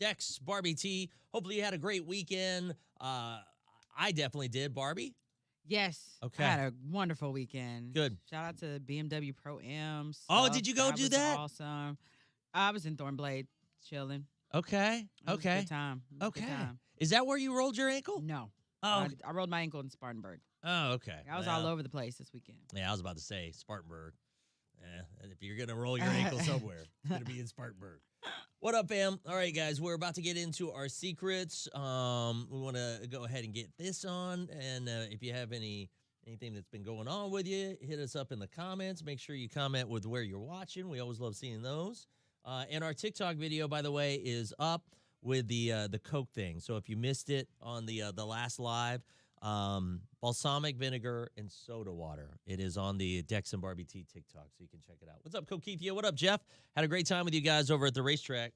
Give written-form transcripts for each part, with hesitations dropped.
Dex, Barbie T. Hopefully you had a great weekend. I definitely did. Barbie? Yes. Okay. I had a wonderful weekend. Good. Shout out to BMW Pro M. Oh, Stuff. did you go do was that? awesome. I was in Thornblade chilling. Okay. It was a Okay. good time. It was a good Okay. time. Is that where you rolled your ankle? No. Oh. I rolled my ankle in Spartanburg. Oh, okay. I was all over the place this weekend. Yeah, I was about to say Spartanburg. And if you're going to roll your ankle somewhere, it's going to be in Spartanburg. What up, fam? All right, guys, we're about to get into our secrets. We want to go ahead and get this on. And if you have anything that's been going on with you, hit us up in the comments. Make sure you comment with where you're watching. We always love seeing those. And our TikTok video, by the way, is up with the Coke thing. So if you missed it on the last live, balsamic vinegar and soda water. It is on the Dex and Barbie T TikTok, so you can check it out. What's up, Cokeithia? What up, Jeff? Had a great time with you guys over at the racetrack.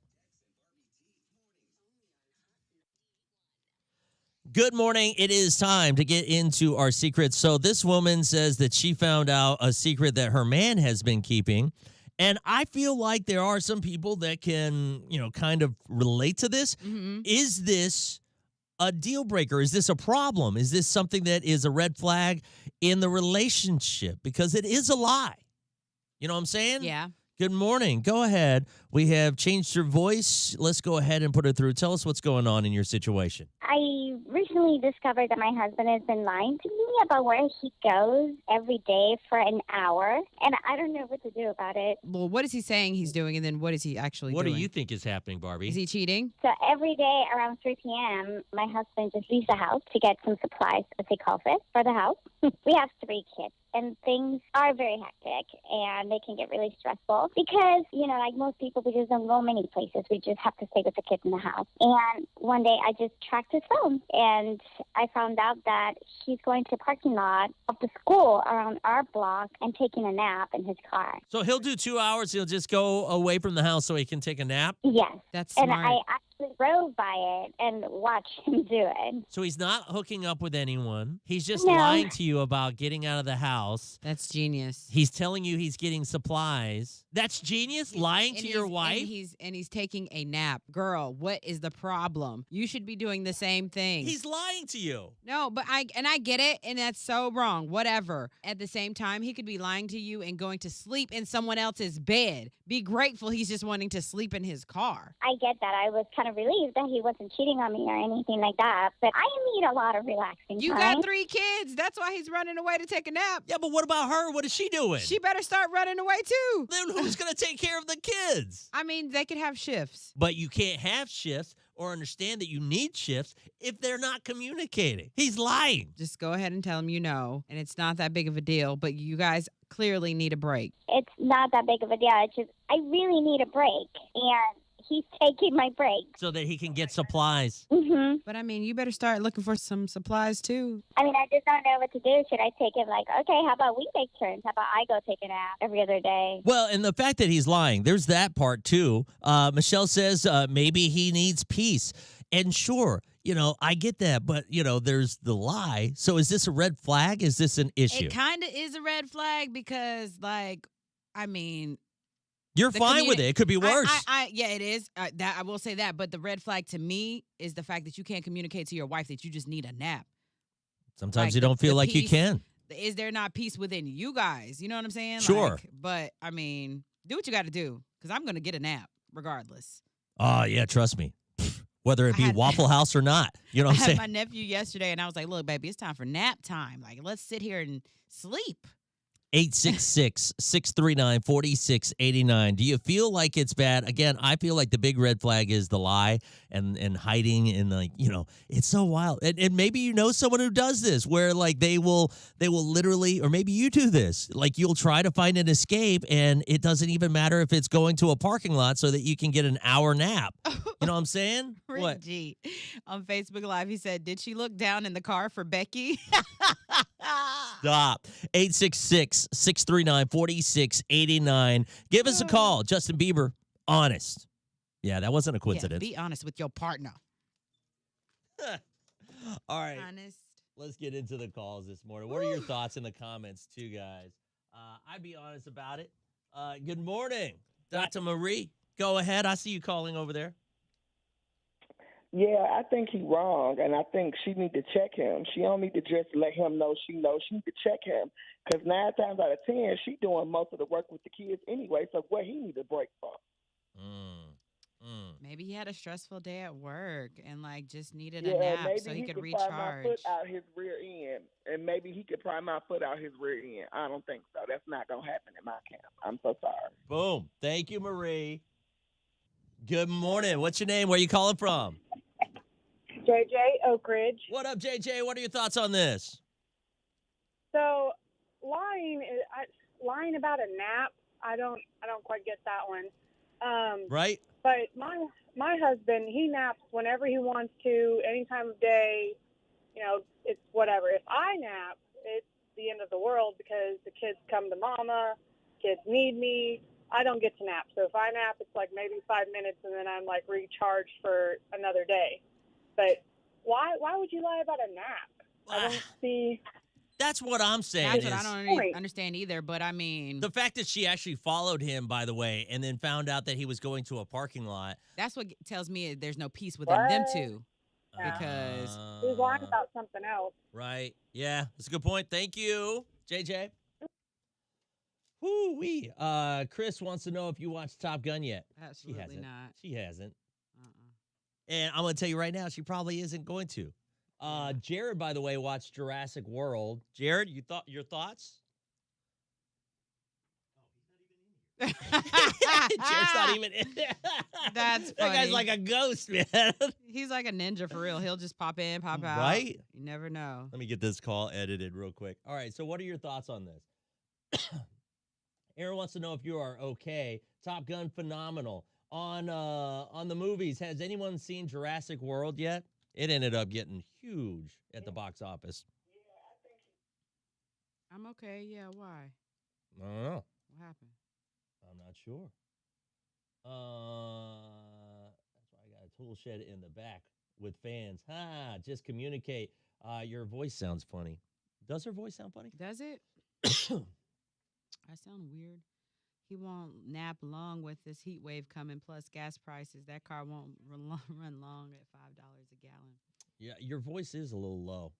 Good morning. It is time to get into our secrets. So this woman says that she found out a secret that her man has been keeping. And I feel like there are some people that can, kind of relate to this. Mm-hmm. Is this a deal breaker? Is this a problem? Is this something that is a red flag in the relationship? Because it is a lie. You know what I'm saying? Yeah. Good morning. Go ahead. We have changed your voice. Let's go ahead and put it through. Tell us what's going on in your situation. I recently discovered that my husband has been lying to me about where he goes every day for an hour, and I don't know what to do about it. Well, what is he saying he's doing, and then what is he actually What doing? do you think is happening, Barbie? Is he cheating? So every day around 3 p.m., my husband just leaves the house to get some supplies, as he calls it, for the house. We have 3 kids, and things are very hectic, and they can get really stressful because, like most people, we just don't go many places. We just have to stay with the kids in the house. And one day I just tracked his phone, and I found out that he's going to the parking lot of the school around our block and taking a nap in his car. So he'll do 2 hours. He'll just go away from the house so he can take a nap. Yes. That's And smart. I actually drove by it and watched him do it. So he's not hooking up with anyone. He's just No. lying to you about getting out of the house. That's genius. He's telling you he's getting supplies. That's genius? Lying to your wife? And he's taking a nap. Girl, what is the problem? You should be doing the same thing. He's lying to you. No, but I get it, and that's so wrong. Whatever. At the same time, he could be lying to you and going to sleep in someone else's bed. Be grateful he's just wanting to sleep in his car. I get that. I was kind of relieved that he wasn't cheating on me or anything like that, but I need a lot of relaxing You time. got 3 kids. That's why he's running away to take a nap. Yeah, but what about her? What is she doing? She better start running away too. Then who's going to take care of the kids? I mean, they could have shifts. But you can't have shifts or understand that you need shifts if they're not communicating. He's lying. Just go ahead and tell him you know, and it's not that big of a deal, but you guys clearly need a break. It's not that big of a deal. It's just I really need a break, and he's taking my break. So that he can get supplies. Mm-hmm. But I mean, you better start looking for some supplies too. I mean, I just don't know what to do. Should I take it like, okay, how about we take turns? How about I go take a nap every other day? Well, and the fact that he's lying, there's that part too. Michelle says maybe he needs peace. And sure, I get that, but, there's the lie. So is this a red flag? Is this an issue? It kind of is a red flag because, I mean, You're fine with it. It could be worse. Yeah, it is. That I will say that. But the red flag to me is the fact that you can't communicate to your wife that you just need a nap. Sometimes you don't feel like you peace- can. Is there not peace within you guys? You know what I'm saying? Sure. But I mean, do what you got to do because I'm gonna get a nap regardless. Oh, yeah, trust me. Whether it I be had- Waffle House or not. You know I what I'm had saying? my nephew yesterday, and I was like, "Look, baby, it's time for nap time. Like, let's sit here and sleep." 866-639-4689. Do you feel like it's bad? Again, I feel like the big red flag is the lie and hiding and it's so wild. And maybe you know someone who does this where they will literally, or maybe you do this, you'll try to find an escape and it doesn't even matter if it's going to a parking lot so that you can get an hour nap. You know what I'm saying? Rick What? G on Facebook Live, he said, "Did she look down in the car for Becky?" Stop. 866-639-4689. Give us a call. Justin Bieber, honest. Yeah, that wasn't a coincidence. Yeah, be honest with your partner. All right. Honest. Let's get into the calls this morning. What are your thoughts in the comments, too, guys? I'd be honest about it. Good morning, Dr. Marie. Go ahead. I see you calling over there. Yeah, I think he wrong, and I think she need to check him. She don't need to just let him know she knows. She need to check him because 9 times out of 10, she doing most of the work with the kids anyway. So what he need a break from? Mm, mm. Maybe he had a stressful day at work and like just needed a Yeah, nap so maybe he he could could pry my foot recharge. out his rear end, and maybe he could pry my foot out his rear end. I don't think so. That's not gonna happen in my camp. I'm so sorry. Boom. Thank you, Marie. Good morning. What's your name? Where you calling from? JJ Oak Ridge. What up, JJ? What are your thoughts on this? So lying about a nap. I don't quite get that one. Right? But my husband, he naps whenever he wants to, any time of day. You know, it's whatever. If I nap, it's the end of the world because the kids come to mama, kids need me. I don't get to nap. So if I nap, it's like maybe 5 minutes, and then I'm like recharged for another day. But why would you lie about a nap? I don't see. That's what I'm saying. That's what is I don't understand either. But I mean, the fact that she actually followed him, by the way, and then found out that he was going to a parking lot. that's what tells me there's no peace within them two. Yeah. Because He's lying about something else. Right. Yeah, that's a good point. Thank you, JJ. Woo-wee. Chris wants to know if you watched Top Gun yet. absolutely hasn't. not. She hasn't. Uh-uh. And I'm going to tell you right now, she probably isn't going to. Yeah. Jared, by the way, watched Jurassic World. Jared, your thoughts? Jared's not even in there. That's That guy's funny. like a ghost, man. He's like a ninja for real. He'll just pop in, pop out. Right? You never know. Let me get this call edited real quick. All right, so what are your thoughts on this? Aaron wants to know if you are okay. Top Gun, phenomenal. On the movies, has anyone seen Jurassic World yet? It ended up getting huge at the box office. I'm okay. Yeah, why? I don't know. What happened? I'm not sure. That's why I got a tool shed in the back with fans. Just communicate. Your voice sounds funny. Does her voice sound funny? Does it? I sound weird. He won't nap long with this heat wave coming, plus gas prices. That car won't run long at $5 a gallon. Yeah, your voice is a little low.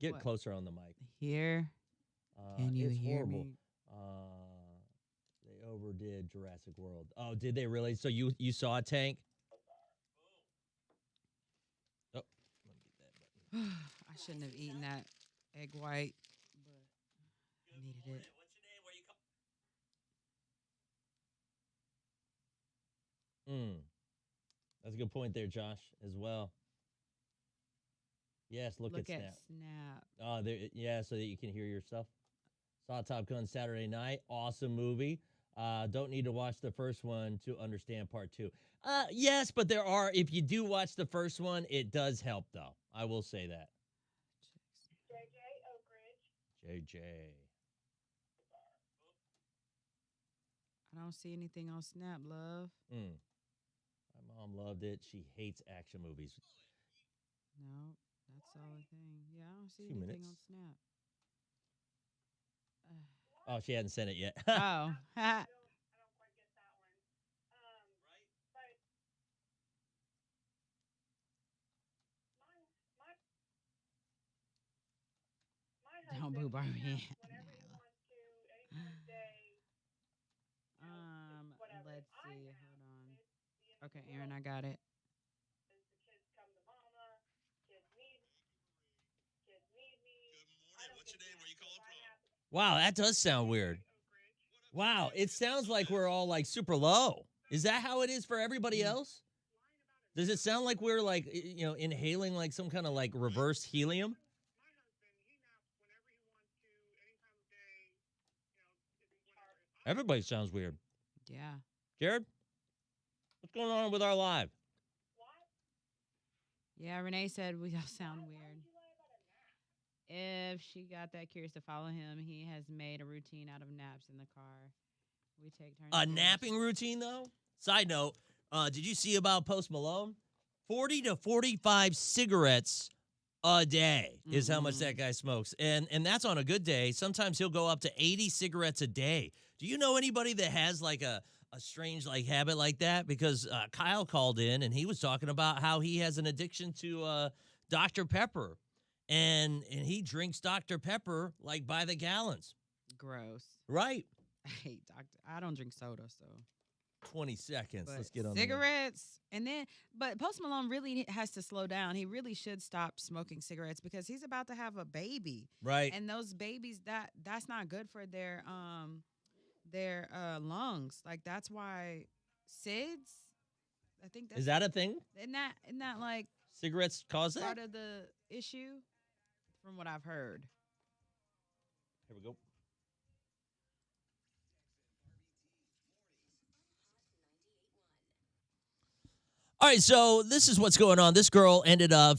Get What? closer on the mic. Here, can you it's hear horrible. me? They overdid Jurassic World. Oh, did they really? So you saw a tank? Oh, let me get that button. I shouldn't have eaten that egg white, but I needed it. What's your name? Where you call? That's a good point there, Josh, as well. Yes, look at Snap. Snap. Oh, there, yeah, so that you can hear your stuff. Saw Top Gun Saturday night. Awesome movie. Don't need to watch the first one to understand part 2. Yes, but there are. If you do watch the first one, it does help, though. I will say that. JJ. I don't see anything on Snap, love. My mom loved it. She hates action movies. No, that's the only thing. Yeah, I don't see 2 anything minutes. on Snap. Oh, she hadn't sent it yet. Oh. Don't boo Barbie. Let's see. Hold on. Okay, Aaron, I got it. Wow, that does sound weird. Wow, it sounds like we're all like super low. Is that how it is for everybody else? Does it sound like we're like, inhaling like some kind of like reverse helium? Everybody sounds weird. Yeah. Jared, what's going on with our live? Yeah, Renee said we all sound weird. If she got that curious to follow him, he has made a routine out of naps in the car. We take turns. A napping routine, though? Side note, did you see about Post Malone? 40 to 45 cigarettes a day is how much that guy smokes. And that's on a good day. Sometimes he'll go up to 80 cigarettes a day. Do you know anybody that has like a a strange like habit like that? Because Kyle called in and he was talking about how he has an addiction to Dr. Pepper, and he drinks Dr. Pepper like by the gallons. Gross. Right. I hate Dr. I don't drink soda, so. 20 seconds. But Let's get on cigarettes, and then, but Post Malone really has to slow down. He really should stop smoking cigarettes because he's about to have a baby, Right. and those babies that's not good for their lungs. Like that's why SIDS. I think that's Is that a thing? isn't that like Cigarettes cause that? part of the issue, from what I've heard. Here we go. All right, so this is what's going on. This girl ended up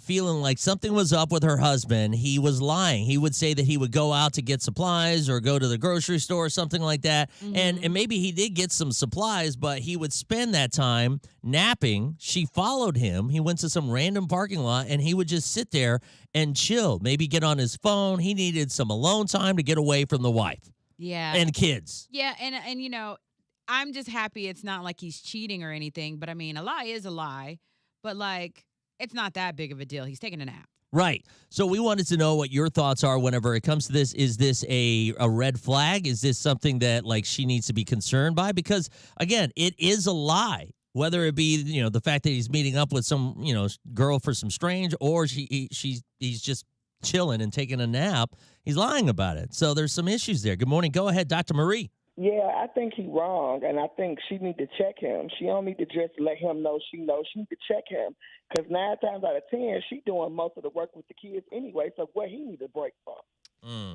feeling like something was up with her husband. He was lying. He would say that he would go out to get supplies or go to the grocery store or something like that. And maybe he did get some supplies, but he would spend that time napping. She followed him. He went to some random parking lot, and he would just sit there and chill, maybe get on his phone. He needed some alone time to get away from the wife Yeah. and kids. Yeah, and you know, I'm just happy it's not like he's cheating or anything, but I mean, a lie is a lie, but like it's not that big of a deal. He's taking a nap. Right. So we wanted to know what your thoughts are whenever it comes to this. Is this a red flag? Is this something that like she needs to be concerned by? Because again, it is a lie. Whether it be, you know, the fact that he's meeting up with some, you know, girl for some strange, or he's just chilling and taking a nap, he's lying about it. So there's some issues there. Good morning. Go ahead, Dr. Marie. Yeah, I think he's wrong, and I think she need to check him. She don't need to just let him know she knows. She need to check him, because 9 times out of 10, she doing most of the work with the kids anyway, so what he need a break from.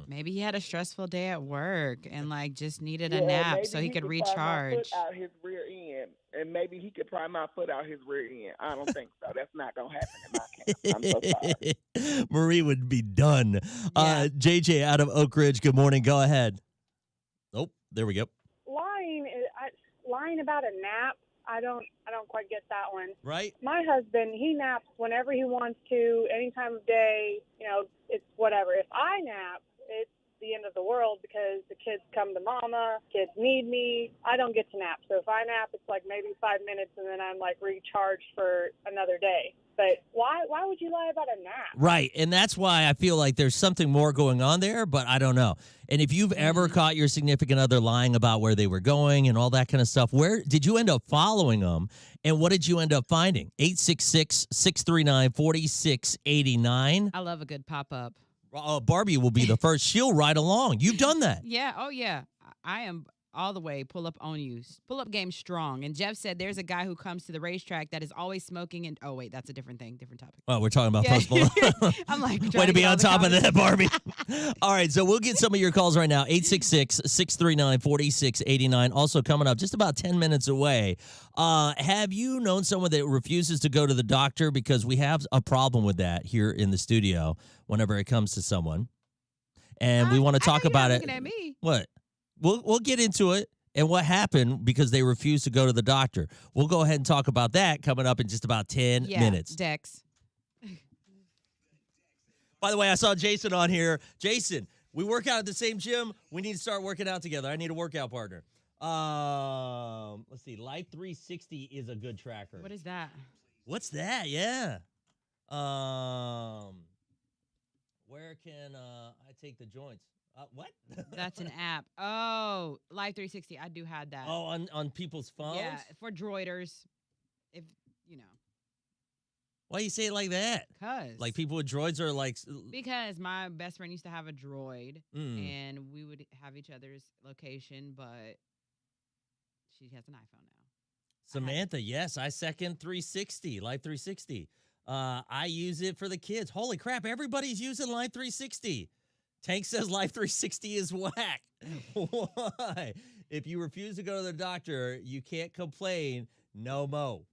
Maybe he had a stressful day at work and like just needed a Yeah, nap maybe so he could pry my recharge. foot out his rear end, and maybe he could pry my foot out his rear end. I don't think so. That's not going to happen in my camp. I'm so sorry. Marie would be done. Yeah. JJ out of Oak Ridge, good morning. Go ahead. Oh, there we go. Lying about a nap, I don't quite get that one. Right? My husband, he naps whenever he wants to, any time of day. You know, it's whatever. If I nap, it's the end of the world because the kids come to mama, kids need me. I don't get to nap. So if I nap, it's like maybe 5 minutes, and then I'm like recharged for another day. But why would you lie about a nap? Right. And that's why I feel like there's something more going on there, but I don't know. And if you've ever caught your significant other lying about where they were going and all that kind of stuff, where did you end up following them? And what did you end up finding? 866-639-4689. I love a good pop-up. Barbie will be the first. She'll ride along. You've done that. Yeah. Oh, yeah. I am all the way pull up on you. Pull up game strong. And Jeff said there's a guy who comes to the racetrack that is always smoking. And oh, wait, that's a different thing. Different topic. Oh, we're talking about Yeah. Post Malone. I'm like, way trying to be get all on the top of that, comments. Barbie. All right, so we'll get some of your calls right now. 866-639-4689. Also coming up just about 10 minutes away. Have you known someone that refuses to go to the doctor? Because we have a problem with that here in the studio whenever it comes to someone. And we want to talk about it. Looking at me. What? We'll get into it and what happened because they refused to go to the doctor. We'll go ahead and talk about that coming up in just about 10 minutes. Dex. By the way, I saw Jason on here. Jason, we work out at the same gym. We need to start working out together. I need a workout partner. Let's see. Life 360 is a good tracker. What is that? What's that? Yeah. Where can I take the joints? What? That's an app. Oh, Live 360. I do have that. Oh, on people's phones? Yeah, for droiders. If, you know. Why you say it like that? Because. Like people with droids are like... Because my best friend used to have a droid, and we would have each other's location, but she has an iPhone now. Samantha, yes, I second 360, Life 360. I use it for the kids. Holy crap, everybody's using Life 360. Tank says Life 360 is whack. Why? If you refuse to go to the doctor, you can't complain no mo.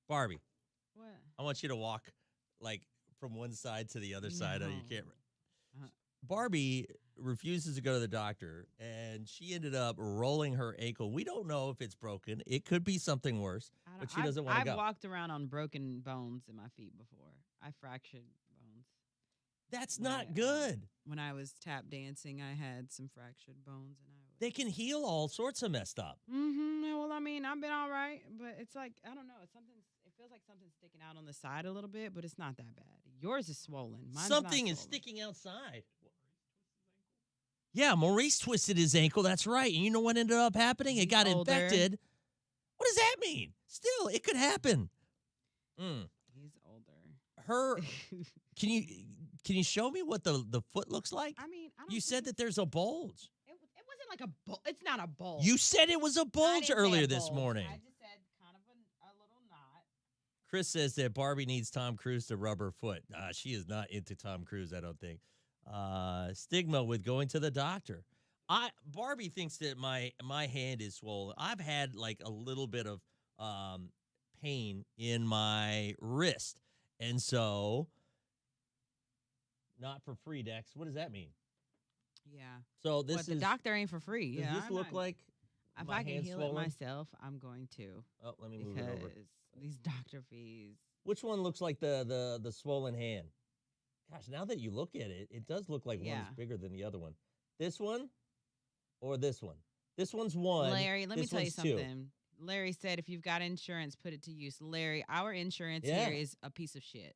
Barbie. What? I want you to walk like from one side to the other side of your No. camera. Barbie refuses to go to the doctor, and she ended up rolling her ankle. We don't know if it's broken. It could be something worse, but she doesn't want to go. I've walked around on broken bones in my feet before. I fractured bones. That's not good. When I was tap dancing, I had some fractured bones, and I was They can heal all sorts of messed up. Well, I mean, I've been all right, but it's like I don't know. It's something. It feels like something's sticking out on the side a little bit, but it's not that bad. Yours is swollen. Mine's Something not is swollen. sticking outside. Yeah, Maurice twisted his ankle. That's right. And you know what ended up happening? It He's got older. infected. What does that mean? Still, it could happen. He's older. Her. Can you show me what the foot looks like? I mean, I don't You think said that there's a bulge. it wasn't like a bulge. It's not a bulge. You said it was a I bulge didn't say a earlier this bulge. morning. I just said kind of a little knot. Chris says that Barbie needs Tom Cruise to rub her foot. She is not into Tom Cruise, I don't think. Stigma with going to the doctor. Barbie thinks that my hand is swollen. I've had like a little bit of pain in my wrist. And so, not for free, Dex. What does that mean? Yeah. So this But the is doctor ain't for free. does Yeah. this I'm look not- like If my I can hand heal swollen? it myself, I'm going to. Oh, let me move it over. Because these doctor fees. Which one looks like the swollen hand? Gosh, now that you look at it, it does look like Yeah. one's bigger than the other one. This one or this one? This one's one. Larry, let me this tell you one's two. something. Larry said if you've got insurance, put it to use. Larry, our insurance Yeah. here is a piece of shit.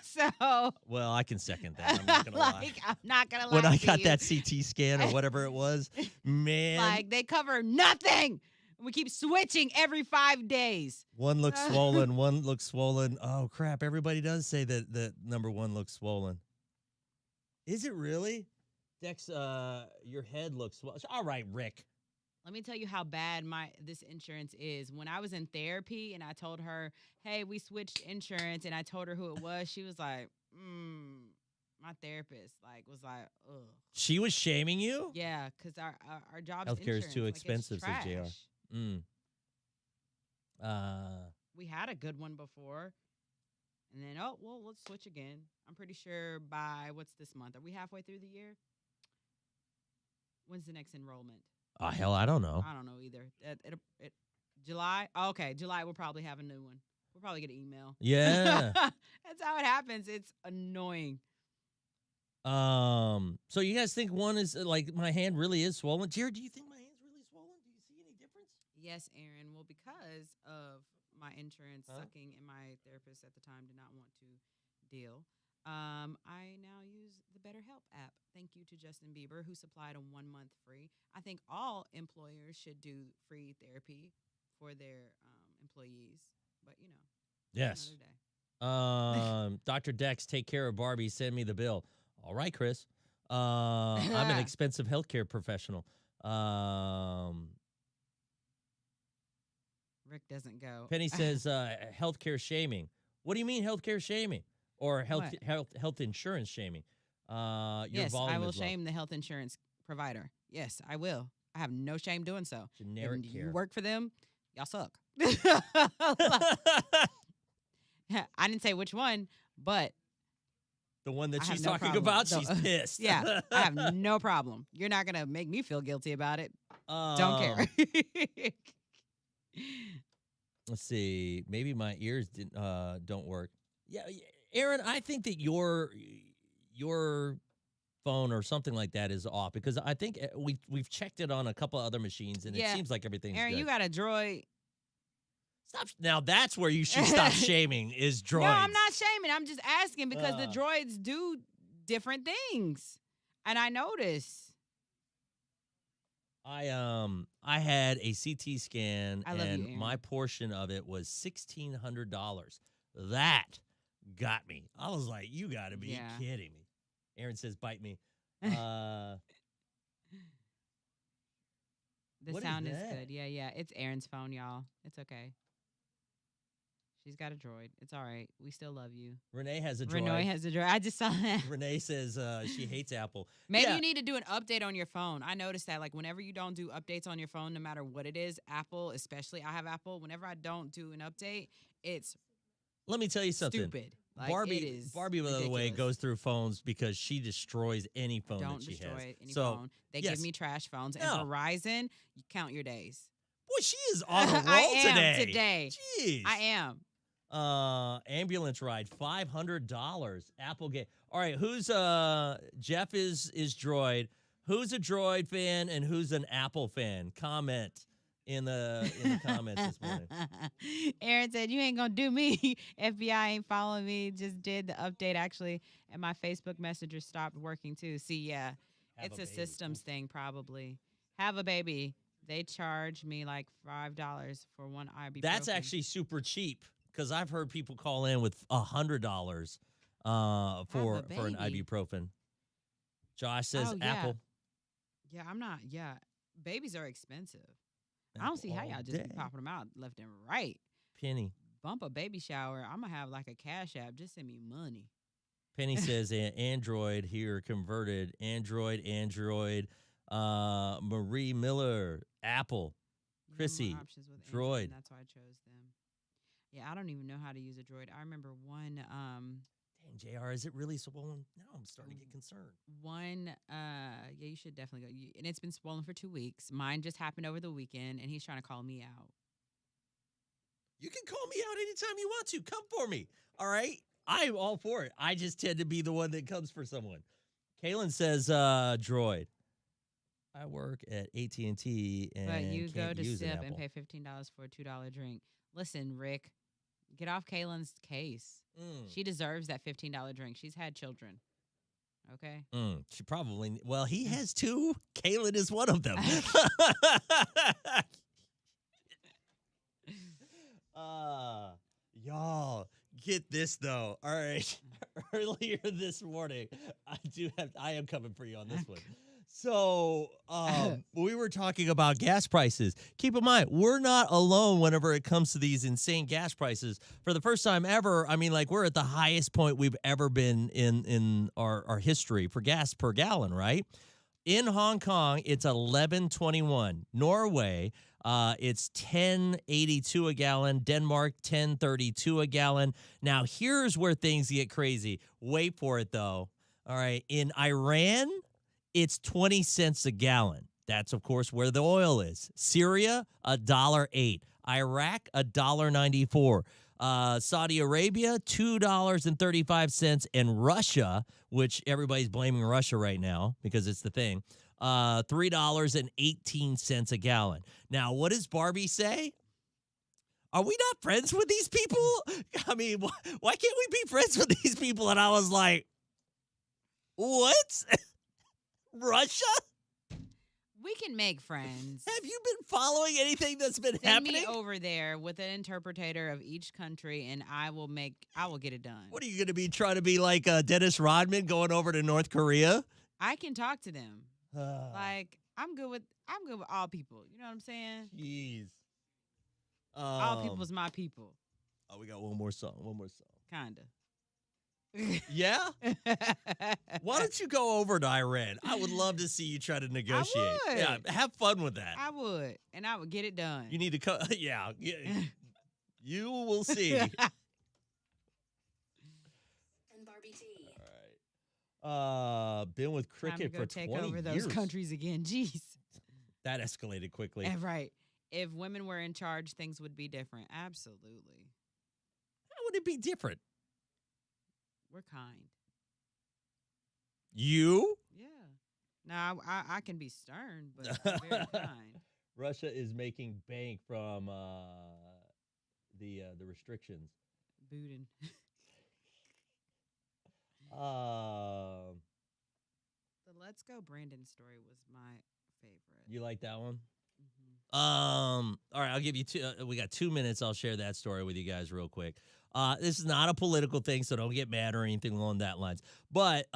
So, Well, I can second that. I'm not gonna lie. like, I'm not gonna lie. When I to got you. that CT scan or whatever it was, man, Like they cover nothing. We keep switching every 5 days. one looks swollen, one looks swollen. Oh crap! Everybody does say that number one looks swollen. Is it really? Dex, your head looks swollen. All right, Rick. Let me tell you how bad this insurance is. When I was in therapy and I told her, "Hey, we switched insurance," and I told her who it was, she was like, my therapist was like, ugh. She was shaming you. Yeah, because our job's Healthcare is insurance. too Like, it's expensive, says JR. trash. Mm. We had a good one before. And then, let's switch again. I'm pretty sure by what's this month? Are we halfway through the year? When's the next enrollment? Oh hell, I don't know. I don't know either. July? Oh, okay, July we'll probably have a new one. We'll probably get an email. Yeah. That's how it happens. It's annoying. So you guys think one is like my hand really is swollen? Jared, do you think my hand's really swollen? Do you see any difference? Yes, Aaron. Well, because of my insurance Huh? sucking and my therapist at the time did not want to deal, I now use the BetterHelp app. Thank you to Justin Bieber, who supplied a 1 month free. I think all employers should do free therapy for their employees, but Yes. another day. Dr. Dex, take care of Barbie. Send me the bill. All right, Chris. I'm an expensive healthcare professional. Rick doesn't go. Penny says healthcare shaming. What do you mean healthcare shaming? Or health insurance shaming? Your Yes, volume I will is low. shame the health insurance provider. Yes, I will. I have no shame doing so. Generic If care. you work for them, y'all suck. I didn't say which one, but The one that I have she's no talking problem. about, No. she's pissed. yeah, I have no problem. You're not gonna make me feel guilty about it. Don't care. Let's see. Maybe my ears don't work. Yeah, Aaron, I think that your phone or something like that is off because I think we've checked it on a couple other machines and it Yeah. seems like everything's Aaron, good. you got a droid. Stop. Now that's where you should stop shaming is droids. No, I'm not shaming. I'm just asking because the Uh. droids do different things, and I notice. I had a CT scan I love you, and Aaron. my portion of it was $1,600. That got me. I was like, you got to be Yeah. kidding me. Aaron says, bite me. What The is sound is that? good. Yeah. It's Aaron's phone, y'all. It's okay. She's got a droid. It's all right. We still love you. Renee has a droid. Renee has a droid. I just saw that. Renee says she hates Apple. Maybe Yeah. you need to do an update on your phone. I noticed that, like, whenever you don't do updates on your phone, no matter what it is, Apple, especially, I have Apple. Whenever I don't do an update, it's Let me tell you something. stupid. Like, Barbie, it is Barbie, by the way, ridiculous. goes through phones because she destroys any phone Don't that she destroy has. any so, phone. They yes. give me trash phones. And No. Verizon, you count your days. boy, she is on a roll I am today. today. Jeez. I am. Ambulance ride, $500. Applegate. All right, who's Jeff is droid. Who's a Droid fan and who's an Apple fan? Comment in the comments this morning. Aaron said, "You ain't gonna do me. FBI ain't following me. Just did the update actually, and my Facebook Messenger stopped working too. See, yeah, Have it's a a baby. systems thing probably. Have a baby. They charge me like $5 for one ibuprofen. That's actually super cheap because I've heard people call in with $100 for an baby. ibuprofen. Josh says Oh, yeah. Apple. Yeah, I'm not. Yeah, babies are expensive. I don't see how all y'all just be day. popping them out left and right. Penny. Bump a baby shower. I'm gonna have like a Cash App. Just send me money. Penny says Android here converted. Android. Marie Miller, Apple. You have more Chrissy, options with Android, Droid. and that's why I chose them. Yeah, I don't even know how to use a Droid. I remember one. Dang, JR, is it really swollen? Now I'm starting to get concerned. Yeah, you should definitely go. And it's been swollen for 2 weeks. Mine just happened over the weekend, and he's trying to call me out. You can call me out anytime you want to. Come for me. All right? I'm all for it. I just tend to be the one that comes for someone. Kaylin says Droid. I work at AT&T and But you go can't to use an Sip and Apple. pay $15 for a $2 drink. Listen, Rick, get off Kaylin's case. She deserves that $15 drink. She's had children. Okay? She probably, well, he has two. Kaylin is one of them. Y'all, get this though. All right. Earlier this morning, I am coming for you on this one. So we were talking about gas prices. Keep in mind, we're not alone whenever it comes to these insane gas prices. For the first time ever, I mean, like, we're at the highest point we've ever been in our history for gas per gallon, right? In Hong Kong, it's 11.21. Norway, it's 10.82 a gallon. Denmark, 10.32 a gallon. Now, here's where things get crazy. Wait for it, though. All right. In Iran, it's 20 cents a gallon. That's, of course, where the oil is. Syria, $1.08. Iraq, $1.94. Saudi Arabia, $2.35. And Russia, which everybody's blaming Russia right now because it's the thing, $3.18 a gallon. Now, what does Barbie say? Are we not friends with these people? I mean, why can't we be friends with these people? And I was like, what? Russia? We can make friends. Have you been following anything that's been Send happening? me over there with an interpreter of each country, and I will get it done. What are you going to be trying to be like Dennis Rodman going over to North Korea? I can talk to them. Like I'm good with all people. You know what I'm saying? Jeez. All people's my people. Oh, we got one more song. Kinda. Yeah? Why don't you go over to Iran? I would love to see you try to negotiate. would. Yeah, have fun with that. I would, and I would get it done. You need to yeah. You will see. And Barbie T. All right. Been with Time to cricket go for take 20 over those years. countries again. Jeez. That escalated quickly. Right. If women were in charge, things would be different. Absolutely. How would it be different? We're kind. You? Yeah. Now I can be stern, but I'm very kind. Russia is making bank from the restrictions. Bootin. The Let's Go Brandon story was my favorite. You like that one? Mhm. All right, I'll give you two. We got 2 minutes. I'll share that story with you guys real quick. This is not a political thing, so don't get mad or anything along that lines. But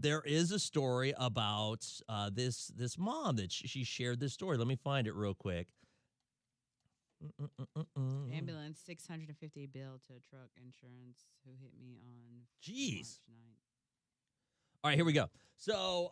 there is a story about this mom that she shared this story. Let me find it real quick. Ambulance $650 bill to truck insurance who hit me on Jeez. March 9th. All right, here we go. So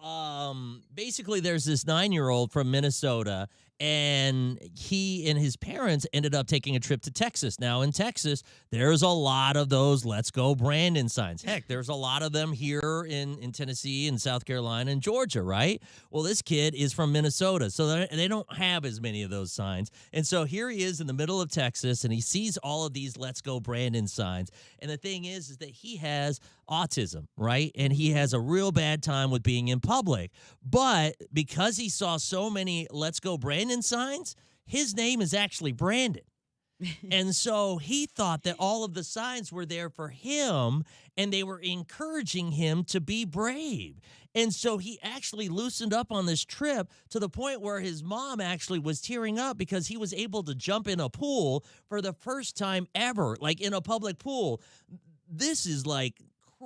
basically there's this 9-year-old from Minnesota, and he and his parents ended up taking a trip to Texas. Now, in Texas, there's a lot of those Let's Go Brandon signs. Heck, there's a lot of them here in Tennessee and South Carolina and Georgia, right? Well, this kid is from Minnesota, so they don't have as many of those signs. And so here he is in the middle of Texas, and he sees all of these Let's Go Brandon signs. And the thing is that he has autism, right? And he has a real real bad time with being in public. But because he saw so many Let's Go Brandon signs, his name is actually Brandon. And so he thought that all of the signs were there for him and they were encouraging him to be brave. And so he actually loosened up on this trip to the point where his mom actually was tearing up because he was able to jump in a pool for the first time ever, like in a public pool. This is like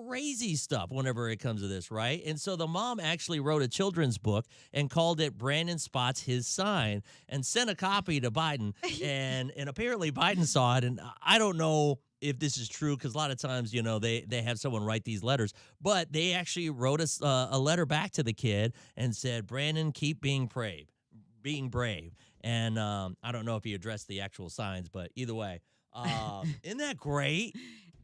crazy stuff whenever it comes to this, right? And so the mom actually wrote a children's book and called it Brandon Spots His Sign and sent a copy to Biden. and apparently Biden saw it. And I don't know if this is true because a lot of times, you know, they have someone write these letters. But they actually wrote us a letter back to the kid and said, Brandon, keep being brave. And I don't know if he addressed the actual signs, but either way, isn't that great?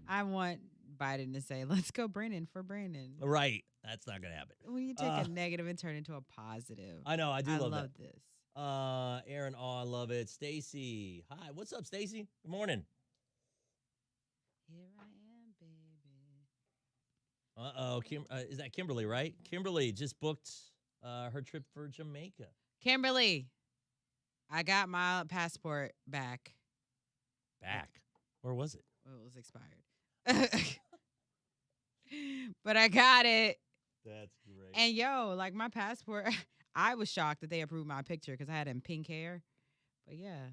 I want Biden to say, let's go Brandon for Brandon. Right. That's not going to happen. When you take a negative and turn it into a positive. I know. I do love love that. this. Aaron, I love it. Stacy. Hi. What's up, Stacy? Good morning. Here I am, baby. Uh-oh. Is that Kimberly, right? Kimberly just booked her trip for Jamaica. Kimberly, I got my passport back. Back? Where was it? Well, it was expired. But I got it. That's great. And like my passport, I was shocked that they approved my picture because I had in pink hair. But yeah.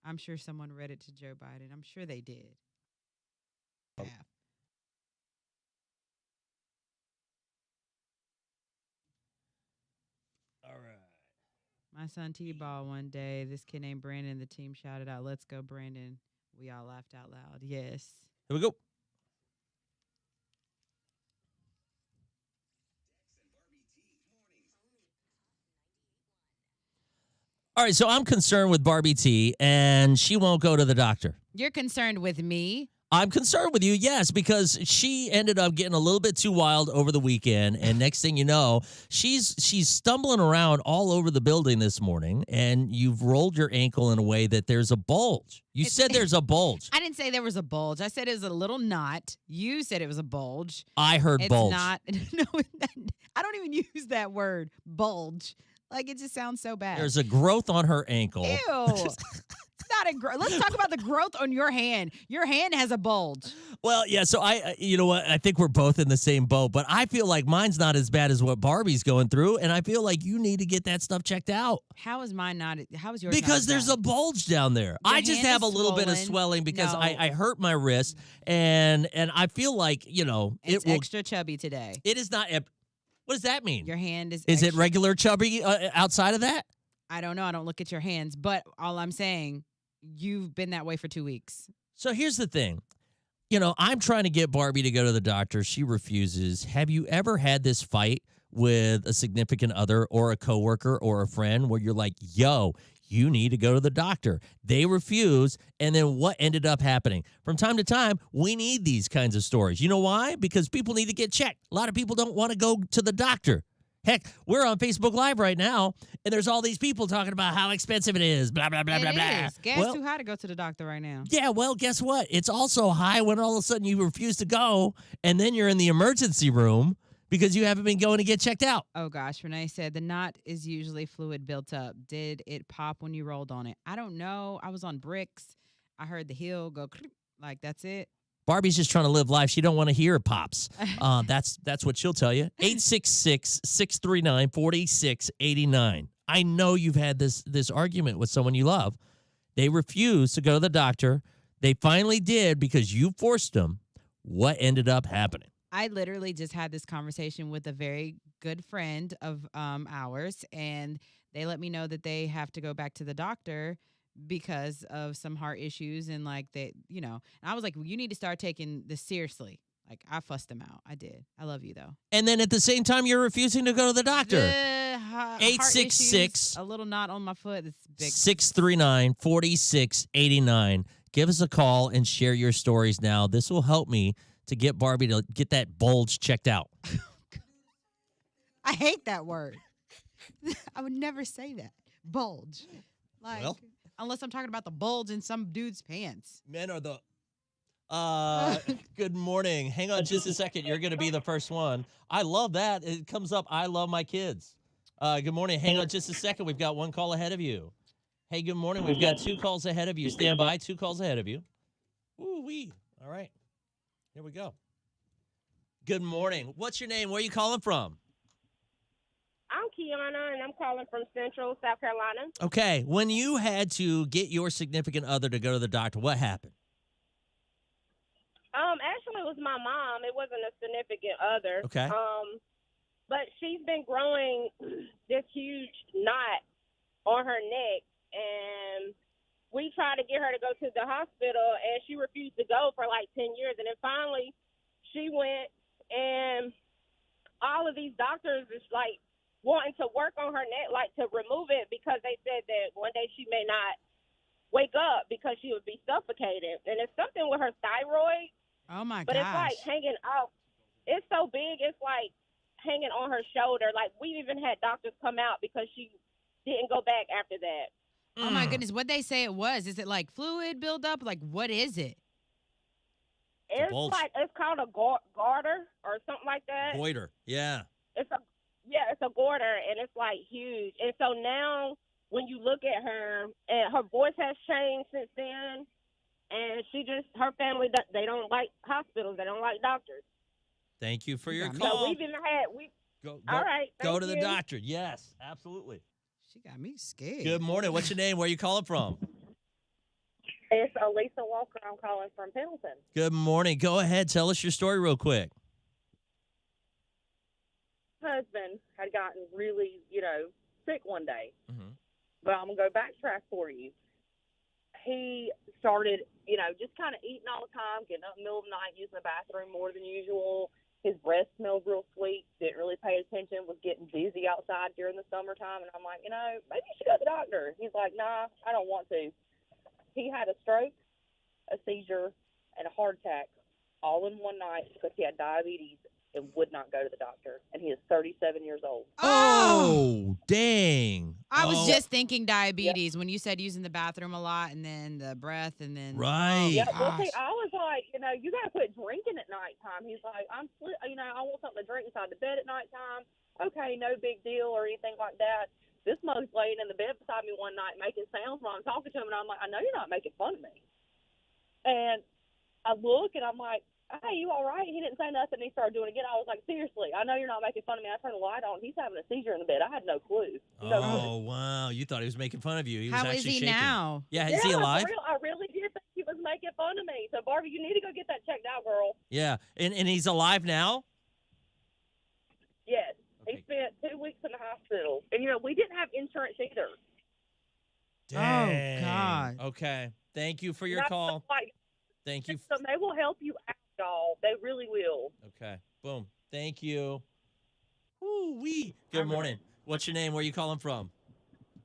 I'm sure someone read it to Joe Biden. I'm sure they did. Oh. Yeah. All right. My son T-ball one day. This kid named Brandon. The team shouted out, "Let's go, Brandon." We all laughed out loud. Yes. Here we go. All right, so I'm concerned with Barbie T, and she won't go to the doctor. You're concerned with me? I'm concerned with you, yes, because she ended up getting a little bit too wild over the weekend, and next thing you know, she's stumbling around all over the building this morning, and you've rolled your ankle in a way that there's a bulge. You said there's a bulge. I didn't say there was a bulge. I said it was a little knot. You said it was a bulge. I heard It's bulge. not. No, I don't even use that word, bulge. Like, it just sounds so bad. There's a growth on her ankle. Ew. Not a growth. Let's talk about the growth on your hand. Your hand has a bulge. Well, yeah, so you know what? I think we're both in the same boat, but I feel like mine's not as bad as what Barbie's going through, and I feel like you need to get that stuff checked out. How is mine not? How is yours? Because not there's a bulge down there. I just hand have a is little bit of swollen. swelling because No. I hurt my wrist, and I feel like, you know, It's it will. extra chubby today. It is not. What does that mean? Your hand is. Is it extra- regular chubby outside of that? I don't know. I don't look at your hands, but all I'm saying, you've been that way for 2 weeks. So here's the thing. You know, I'm trying to get Barbie to go to the doctor. She refuses. Have you ever had this fight with a significant other or a coworker or a friend where you're like, yo, you need to go to the doctor? They refuse. And then what ended up happening? From time to time, we need these kinds of stories. You know why? Because people need to get checked. A lot of people don't want to go to the doctor. Heck, we're on Facebook Live right now, and there's all these people talking about how expensive it is, blah, blah, blah, It blah, blah. is. Gas Well, too high to go to the doctor right now. yeah, well, guess what? It's also high when all of a sudden you refuse to go, and then you're in the emergency room because you haven't been going to get checked out. Oh gosh, Renee said the knot is usually fluid built up. Did it pop when you rolled on it? I don't know. I was on bricks. I heard the heel go like that's it. Barbie's just trying to live life. She don't want to hear it pops. That's what she'll tell you. 866-639-4689. I know you've had this argument with someone you love. They refuse to go to the doctor. They finally did because you forced them. What ended up happening? I literally just had this conversation with a very good friend of ours, and they let me know that they have to go back to the doctor because of some heart issues and like they, you know, and I was like, well, you need to start taking this seriously. Like I fussed them out. I did. I love you though. And then at the same time, you're refusing to go to the doctor. Heart 866 issues, a little knot on my foot. It's big. 639-4689. Give us a call and share your stories now. This will help me to get Barbie to get that bulge checked out. I hate that word. I would never say that. Bulge. Like Well. unless I'm talking about the bulge in some dude's pants. Men are the Good morning. Hang on just a second. You're going to be the first one. I love that. It comes up, I love my kids. Good morning. Hang on just a second. We've got one call ahead of you. Hey, good morning. We've got 2 calls ahead of you. Stand by. 2 calls ahead of you. Ooh-wee. All right. Here we go. Good morning. What's your name? Where are you calling from? I'm Kiana, and I'm calling from Central South Carolina. Okay. When you had to get your significant other to go to the doctor, what happened? Actually, it was my mom. It wasn't a significant other. Okay. But she's been growing this huge knot on her neck, and we tried to get her to go to the hospital, and she refused to go for like 10 years. And then finally, she went, and all of these doctors is like wanting to work on her neck, like to remove it, because they said that one day she may not wake up because she would be suffocated. And it's something with her thyroid, Oh my but gosh. it's like hanging out. It's so big, it's like hanging on her shoulder. Like we even had doctors come out because she didn't go back after that. Oh my goodness. What'd they say it was? Is it like fluid buildup? Like what is it? a It's bulge. like it's called a garter or something like that. Goiter. Yeah. It's a goiter, and it's like huge. And so now when you look at her, and her voice has changed since then, and her family, they don't like hospitals, they don't like doctors. Thank you for You your got me. So call. we've even had Go, all right. Go thank to the you. doctor. Yes, absolutely. She got me scared. Good morning. What's your name? Where are you calling from? It's Elisa Walker. I'm calling from Pendleton. Good morning. Go ahead. Tell us your story real quick. Husband had gotten really, sick one day. Mm-hmm. But I'm going to go backtrack for you. He started, just kind of eating all the time, getting up in the middle of the night, using the bathroom more than usual. His breath smelled real sweet, didn't really pay attention, was getting dizzy outside during the summertime. And I'm like, maybe you should go to the doctor. He's like, nah, I don't want to. He had a stroke, a seizure, and a heart attack all in one night because he had diabetes and would not go to the doctor. And he is 37 years old. Oh, dang. I was Oh, just thinking diabetes when you said using the bathroom a lot and then the breath and then Right. Yeah, well, gosh. see, I was like, you got to quit drinking at nighttime. He's like, I want something to drink inside the bed at nighttime. Okay, no big deal or anything like that. This mug's laying in the bed beside me one night making sounds while I'm talking to him, and I'm like, I know you're not making fun of me. And I look, and I'm like, hey, you all right? He didn't say nothing, and he started doing it again. I was like, seriously, I know you're not making fun of me. I turned the light on. He's having a seizure in the bed. I had no clue. No clue. Oh, wow. You thought he was making fun of you. He was How is actually he shaking. now? Yeah, is he Yeah, alive? for real, I really did think he was making fun of me. So, Barbie, you need to go get that checked out, girl. Yeah. And he's alive now? Yes. Okay. He spent 2 weeks in the hospital. And, we didn't have insurance either. Dang. God. Okay. Thank you for your That's call. Like, Thank you. so they will help you out, y'all. They really will. Okay. Boom. Thank you. Woo-wee. Good morning. What's your name? Where are you calling from?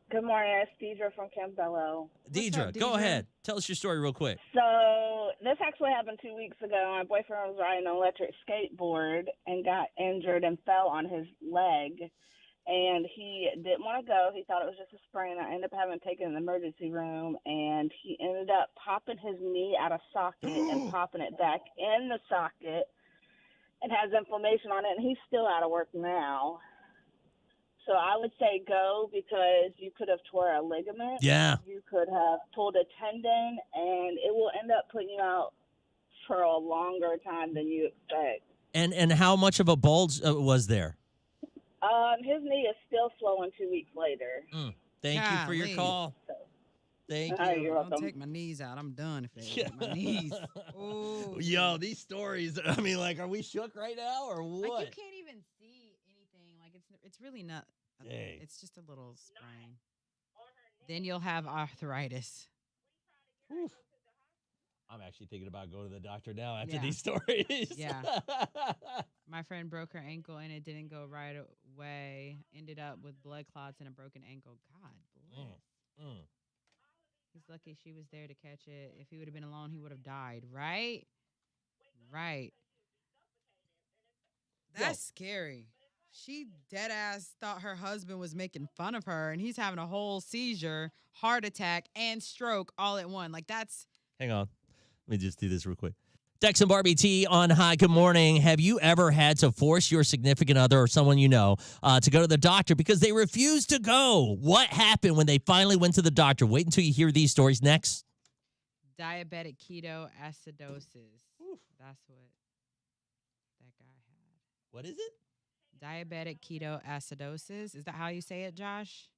Good morning. It's Deidre from Campbello. Deidre, up, go Deidre? ahead. Tell us your story real quick. So this actually happened 2 weeks ago. My boyfriend was riding an electric skateboard and got injured and fell on his leg. And he didn't want to go. He thought it was just a sprain. I ended up having to take him in the emergency room, and he ended up popping his knee out of socket and popping it back in the socket and has inflammation on it, and he's still out of work now. So I would say go because you could have tore a ligament. Yeah. You could have pulled a tendon, and it will end up putting you out for a longer time than you expect. And how much of a bulge was there? His knee is still swollen 2 weeks later. Thank you for your Golly. call. Thank You're you. I'll welcome. take my knees out. I'm done if they hit my knees. Ooh. Yo, these stories, I mean, like, are we shook right now or Like what? you can't even see anything. Like it's really not. Dang. It's just a little sprain. Then you'll have arthritis. Oof. I'm actually thinking about going to the doctor now after Yeah. these stories. Yeah. My friend broke her ankle and it didn't go right away. Ended up with blood clots and a broken ankle. God bless. Mm. He's lucky she was there to catch it. If he would have been alone, he would have died. Right? Right. That's scary. She dead ass thought her husband was making fun of her, and he's having a whole seizure, heart attack, and stroke all at one. Like that's Hang on. Let me just do this real quick. Dex and Barbie T on Hi, good morning. Have you ever had to force your significant other or someone you know to go to the doctor because they refused to go? What happened when they finally went to the doctor? Wait until you hear these stories next. Diabetic ketoacidosis. That's what that guy had. What is it? Diabetic ketoacidosis. Is that how you say it, Josh?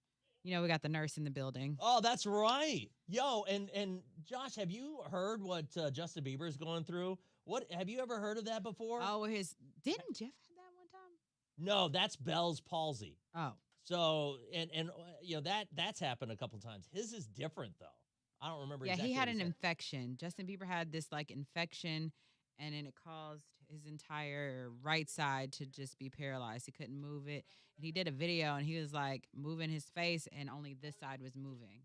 You know, we got the nurse in the building. Oh, that's right. Yo, and Josh, have you heard what Justin Bieber is going through? What have you ever heard of that before? Oh, didn't Jeff have that one time? No, that's Bell's palsy. Oh. So and you know that's happened a couple times. His is different though. I don't remember. Yeah, exactly he had what an said. infection. Justin Bieber had this like infection, and then it caused his entire right side to just be paralyzed. He couldn't move it. And he did a video, and he was like moving his face, and only this side was moving.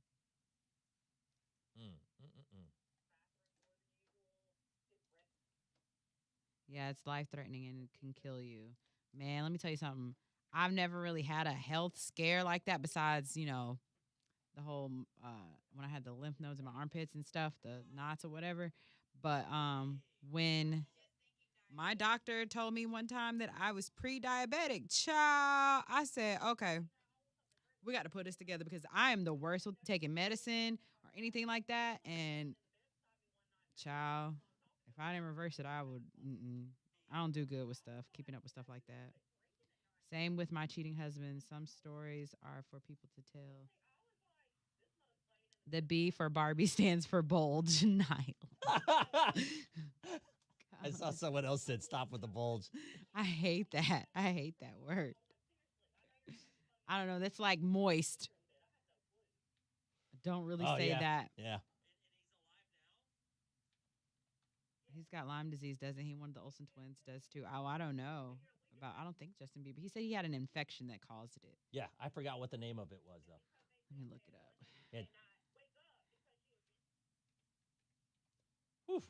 Yeah, it's life threatening and can kill you. Man, let me tell you something. I've never really had a health scare like that besides, you know, the whole when I had the lymph nodes in my armpits and stuff, the knots or whatever. But when my doctor told me one time that I was pre-diabetic, child, I said, okay, we got to put this together because I am the worst with taking medicine or anything like that. And child, if I didn't reverse it, I would. I don't do good with stuff, keeping up with stuff like that. Same with my cheating husband. Some stories are for people to tell. The B for Barbie stands for bulge. Nile. I saw someone else said stop with the bulge. I hate that. I hate that word. I don't know. That's like moist. Don't really say that. Yeah. He's got Lyme disease, doesn't he? One of the Olsen twins does too. Oh, I don't know. I don't think Justin Bieber. He said he had an infection that caused it. Yeah, I forgot what the name of it was though. Let me look it up. Yeah. Oof.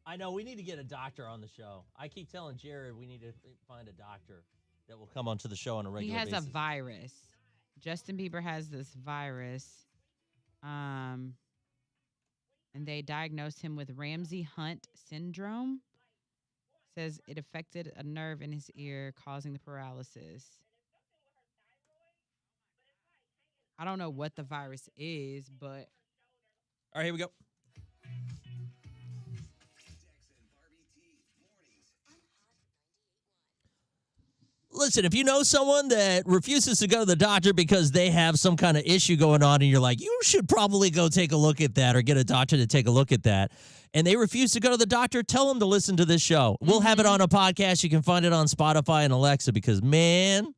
I know we need to get a doctor on the show. I keep telling Jared we need to find a doctor that will come onto the show on a regular basis. He has a virus. Justin Bieber has this virus. And they diagnosed him with Ramsay-Hunt syndrome. Says it affected a nerve in his ear, causing the paralysis. I don't know what the virus is, but... All right, here we go. Listen, if you know someone that refuses to go to the doctor because they have some kind of issue going on and you're like, you should probably go take a look at that or get a doctor to take a look at that, and they refuse to go to the doctor, tell them to listen to this show. We'll have it on a podcast. You can find it on Spotify and Alexa because, man,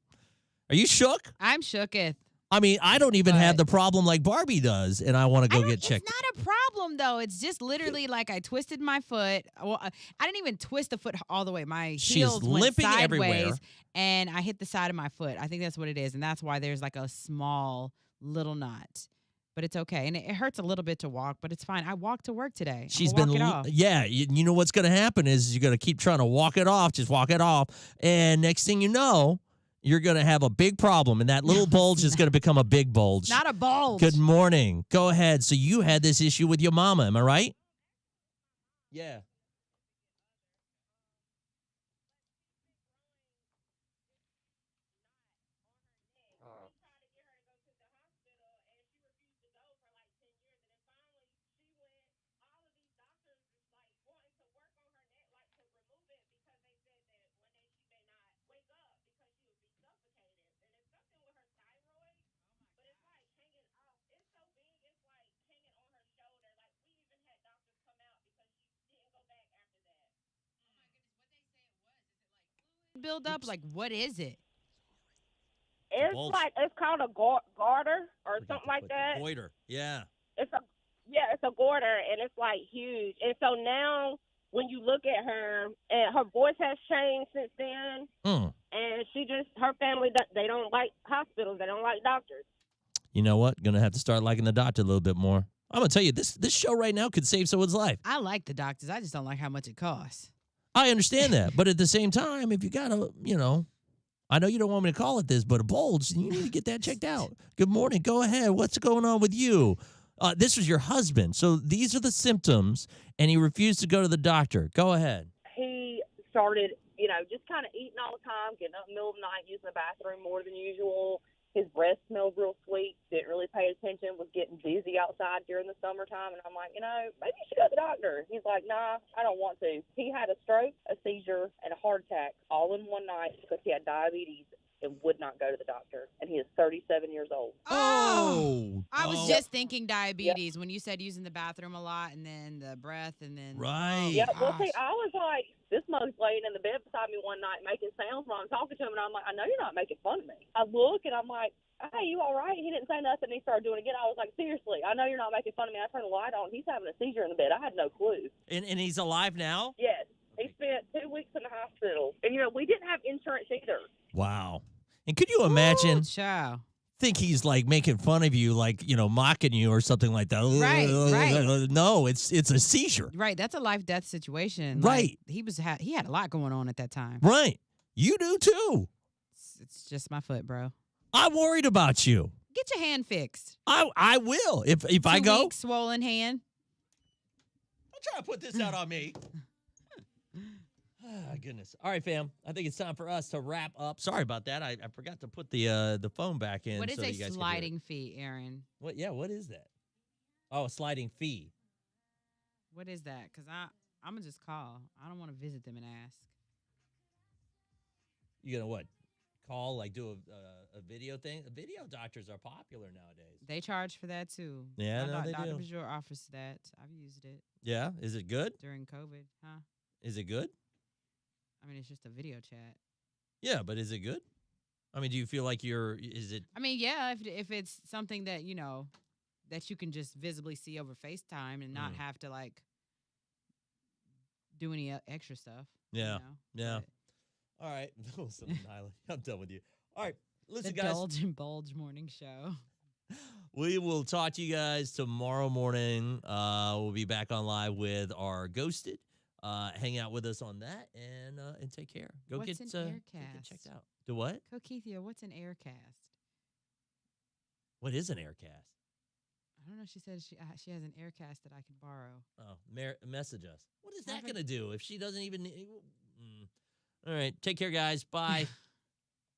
are you shook? I'm shooketh. I mean, I don't even have the problem like Barbie does, and I want to go get checked. It's not a problem, though. It's just literally like I twisted my foot. Well, I didn't even twist the foot all the way. My heels went limping sideways, everywhere. and I hit the side of my foot. I think that's what it is, and that's why there's like a small little knot. But it's okay, and it hurts a little bit to walk, but it's fine. I walked to work today. She's walk been, it off. yeah. You know what's going to happen is you're going to keep trying to walk it off. Just walk it off, and next thing you know, you're going to have a big problem, and that little bulge is going to become a big bulge. Not a bulge. Good morning. Go ahead. So you had this issue with your mama, am I right? Yeah. Build up? Like, what is it? It's called a garter or something like that. Goiter. Yeah. It's a goiter, and it's like huge. And so now when you look at her, and her voice has changed since then, and her family, they don't like hospitals, they don't like doctors. You know what? Gonna have to start liking the doctor a little bit more. I'm gonna tell you, this show right now could save someone's life. I like the doctors. I just don't like how much it costs. I understand that, but at the same time, if you got a, I know you don't want me to call it this, but a bulge, you need to get that checked out. Good morning. Go ahead. What's going on with you? This was your husband. So these are the symptoms, and he refused to go to the doctor. Go ahead. He started, just kind of eating all the time, getting up in the middle of the night, using the bathroom more than usual. His breath smelled real sweet. Didn't really pay attention. Was getting dizzy outside during the summertime. And I'm like, maybe you should go to the doctor. He's like, nah, I don't want to. He had a stroke, a seizure, and a heart attack all in one night because he had diabetes and would not go to the doctor. And he is 37 years old. Oh, I was Oh. just thinking diabetes when you said using the bathroom a lot and then the breath and then. Right. Yeah, well, gosh. see, I was like, this mug's laying in the bed beside me one night making sounds while I'm talking to him, and I'm like, I know you're not making fun of me. I look, and I'm like, hey, you all right? He didn't say nothing, and he started doing it again. I was like, seriously, I know you're not making fun of me. I turned the light on. He's having a seizure in the bed. I had no clue. And he's alive now? Yes. He spent 2 weeks in the hospital. And, we didn't have insurance either. Wow. And could you imagine? Ooh, child. Think he's like making fun of you, like, mocking you or something like that. Right. No, it's a seizure. Right, that's a life-death situation. Right. Like, he had a lot going on at that time. Right. You do too. It's just my foot, bro. I'm worried about you. Get your hand fixed. I will. If I 2 go. weeks, swollen hand. Don't try to put this out on me. Ah, goodness. All right, fam. I think it's time for us to wrap up. Sorry about that. I forgot to put the phone back in. What is so a you guys could hear it. sliding fee, Aaron? What? Yeah. What is that? Oh, a sliding fee. What is that? Because I'm going to just call. I don't want to visit them and ask. You gonna what? Call, like do a video thing? Video doctors are popular nowadays. They charge for that, too. Yeah, no, they Dr. do. Bajor offers that. I've used it Yeah. Is it good? during COVID. Huh? Is it good? I mean, it's just a video chat. Yeah, but is it good? I mean, do you feel like is it? I mean, yeah, if it's something that, that you can just visibly see over FaceTime and not have to, like, do any extra stuff. Yeah. Yeah. But All right. Listen, Nyla, I'm done with you. All right. Listen, the guys. Dulge and Bulge morning show. We will talk to you guys tomorrow morning. We'll be back on live with our Ghosted. Hang out with us on that and take care. Go What's get an go get Aircast? checked out. Do what? Cokeithia, what's an Aircast? What is an Aircast? I don't know. She said she has an Aircast that I can borrow. Oh, message us. What is that Have a- going to do if she doesn't even? All right. Take care, guys. Bye.